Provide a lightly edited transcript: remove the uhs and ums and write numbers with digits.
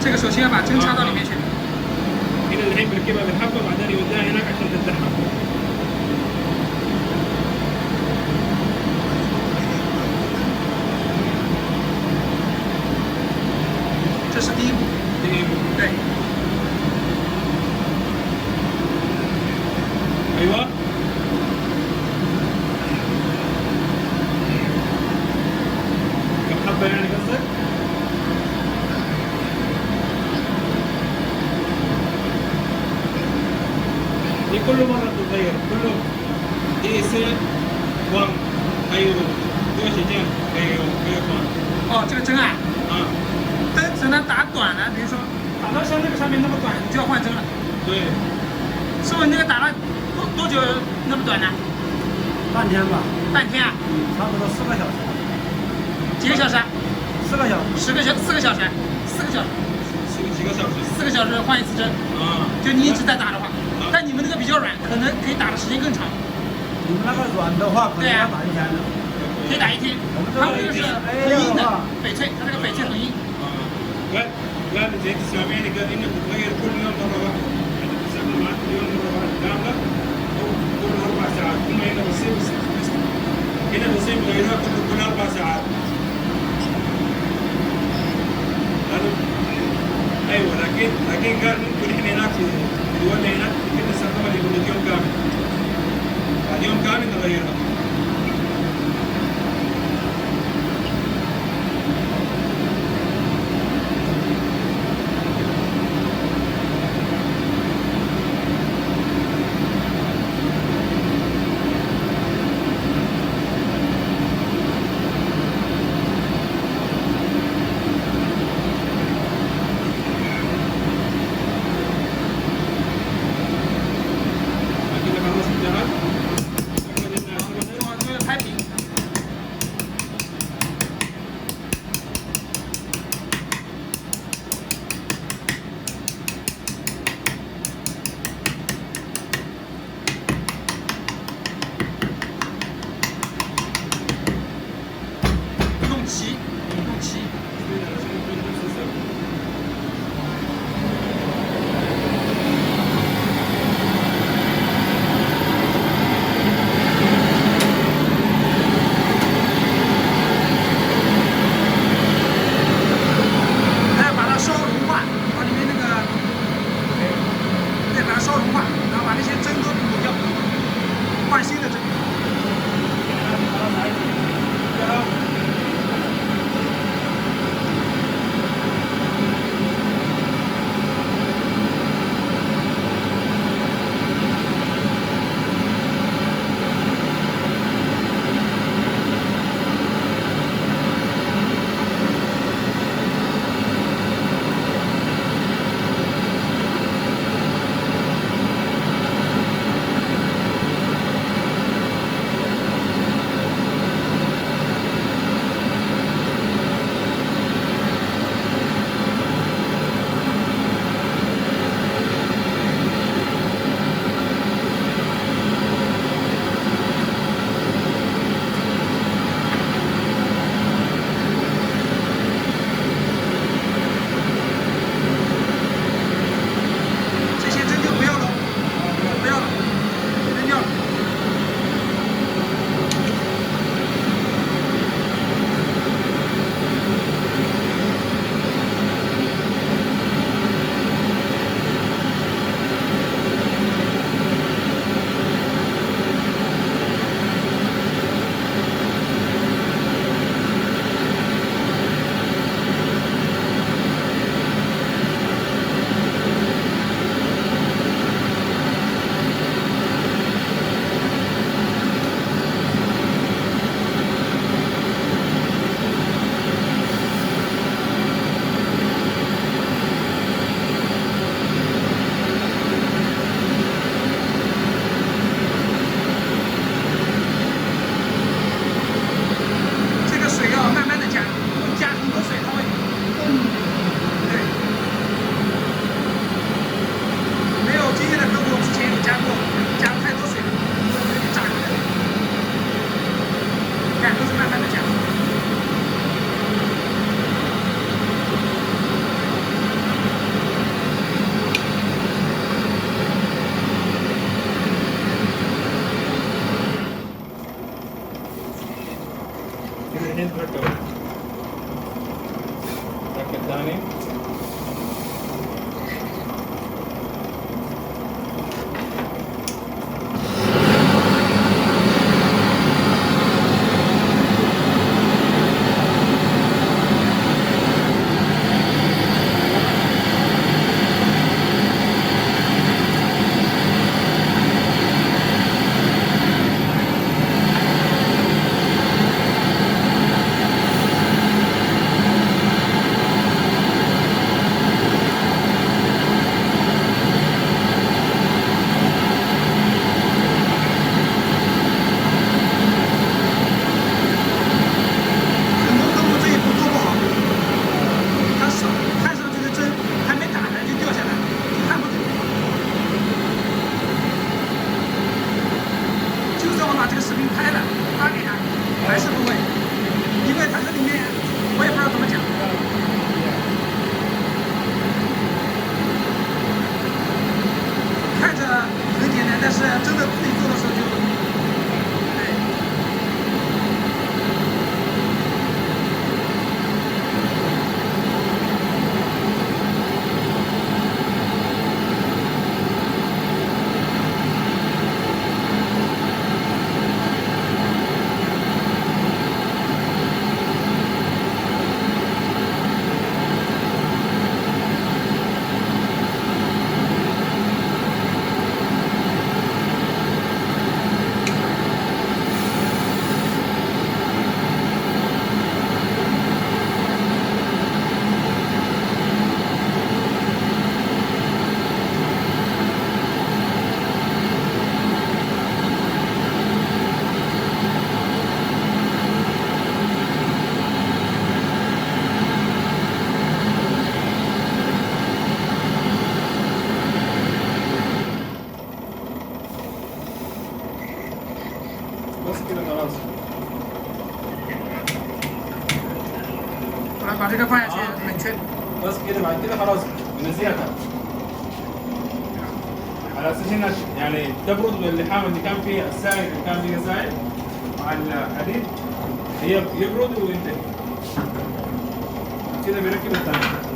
这个首先要把针插到里面去。هنا الحين بنركبها بالحبه وبعدين يوديها هناك عشان تتدحر. 这是第一步。第一步。对。ايوه. كم حبه يعني قصدك؟ دي كل مرة تتغير كله دي سي 1还有多时间还有换。哦，这个针啊，针呢打短了，比如说打到像这个上面那么短，你就要换针了。对。师傅，你那个打了多久那么短呢？半天吧。半天啊？差不多4个小时。几个小时啊？4个小时。4个小时，4个小时。几个小时？4个小时换一次针。啊。就你一直在打的话，但你们那个比较软，可能可以打的时间更长。你们那个软的话，可能要打1天的。可以打1天。他们这个是很硬的翡翠，它这个翡翠很硬。قال زي تسمعيني قال انك بتغير كل يوم مره واحده يعني بتستعمل معاك كل يوم مره واحده كامله او كل 4 ساعات ثم هنا بصير هنا بصير بغيرها كل 4 ساعات. ايوه لكن قال ممكن احنا هناك في دولنا هناك ممكن نستخدمها لمده يوم كامل. بعد يوم كامل نغيرها. كده خلاص انتهت. ركب ثاني.很多客户这一步做不好，他手看上去的针还没打呢就掉下来了，就看不准。就算我把这个视频拍了发给他，还是不会，因为他这里面我也不知道怎么讲。看着很简单，但是真的自己做的时候就，对。بس كده خلاص. 后来把这个放下去冷却。 بس كده بعد كده خلاص بنزيها على اساس انها يعني تبرد اللحام اللي كان فيها السائل اللي كان فيها سائل مع الحديد هي يبرد وينتهي. كده بيركب الثاني.